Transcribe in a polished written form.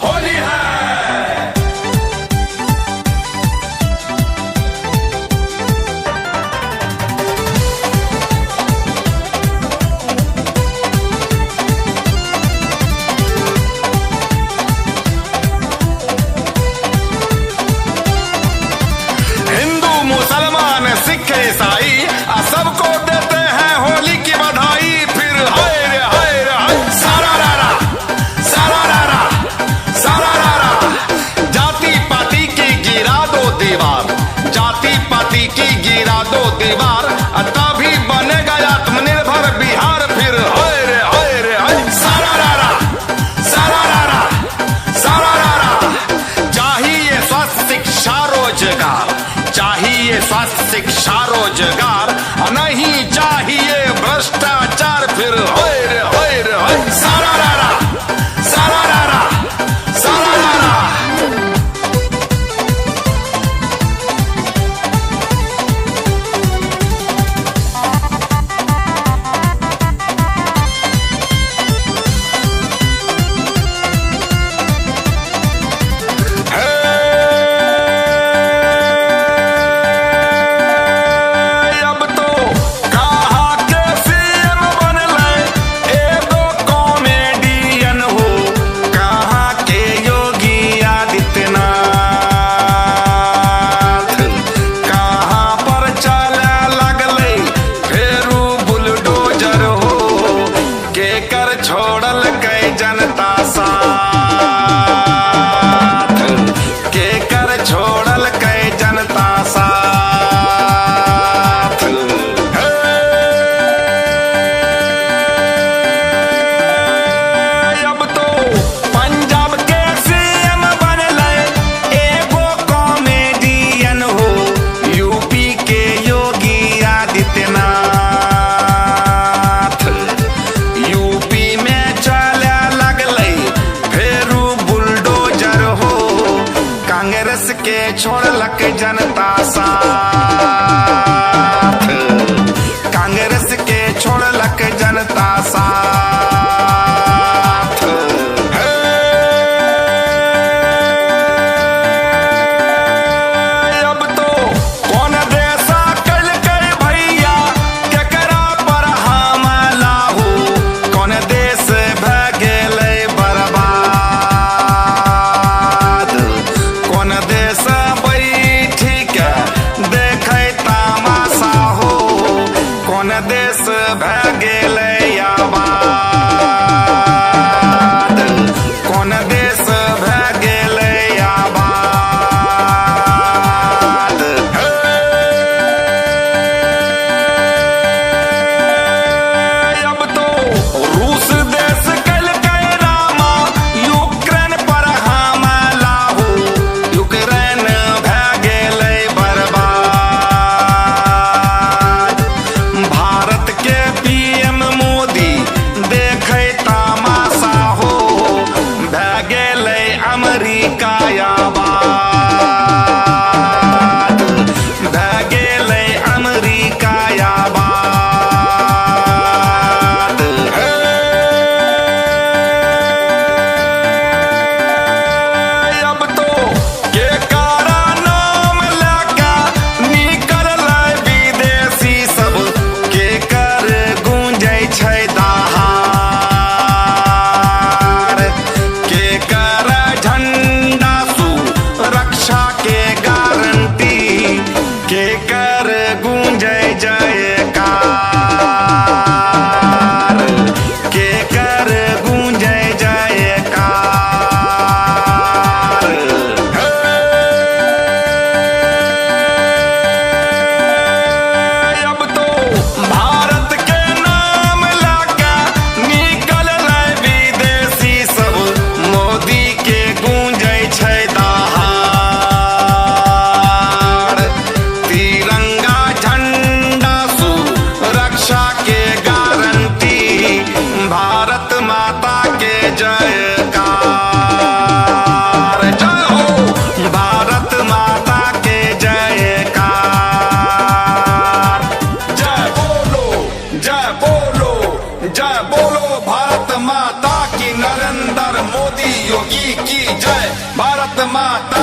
होली है। हिंदू मुसलमान सिख ईसाई सबको देते हैं होली की बधाई। फिर हाय रे हाय रे हाय, सारा रारा सारा रारा सारा रारा। जाति पाति की गिरा दो दीवार, जाति पाति की गिरा दो दीवार, तभी बनेगा आत्मनिर्भर बिहार। फिर हाय रे हाय रे हाय, सारा रारा सारा रारा सारा रारा। चाहिए स्वास्थ्य शिक्षा रोजगार, चाहिए स्वास्थ्य शिक्षा रोजगार, नहीं चाहिए भ्रष्टाचार। फिर होय रे होय रे होय, सारा रारा सारा रारा सारा रारा। छोड़ल कई जनता साथ, के कर छोड़ल कई जनता साथ। अब तो पंजाब के सीएम बनले एगो कॉमेडियन हो, यूपी के योगी आदित्यनाथ। कांग्रेस के छोड़लक जनता साथ, कांग्रेस के छोड़लक जनता साथ। अब तो कौन देशा कल कर भैया केकरा पर हमला हो, कौन देश भऽ गेलै बर्बाद। कौन देश बैठी के देखे तमाशा हो, कौन देश भऽ गेलै आबाद, कौन देश भऽ गेलै आबाद। अब तो रूस देश कल कई रामा यूक्रेन पर हमला हो, यूक्रेन भऽ गेलै बर्बाद। भारत के पीएम मोदी देखे तमाशा हो, भऽ गेलै अमेरिका आबाद, भऽ गेलै अमेरिका आबाद। अब तो के कारा नाम लगा निकललै विदेशी सब, के कर गूंजै छै दहाड़। के कर झंडा सुरक्षा के गारंटी, के कर गूंजै जयकार, के कर गूंजै जयकार। अब तो भारत के नाम लगा निकललै विदेशी सब, मोदी के गूंजै छै दहाड़। तिरंगा झंडा सुरक्षा के गारंटी, भारत माता के जयकार। जय हो भारत माता के जयकार। जय बोलो जय बोलो जय बोलो भारत माता की, नरेंद्र मोदी योगी की माता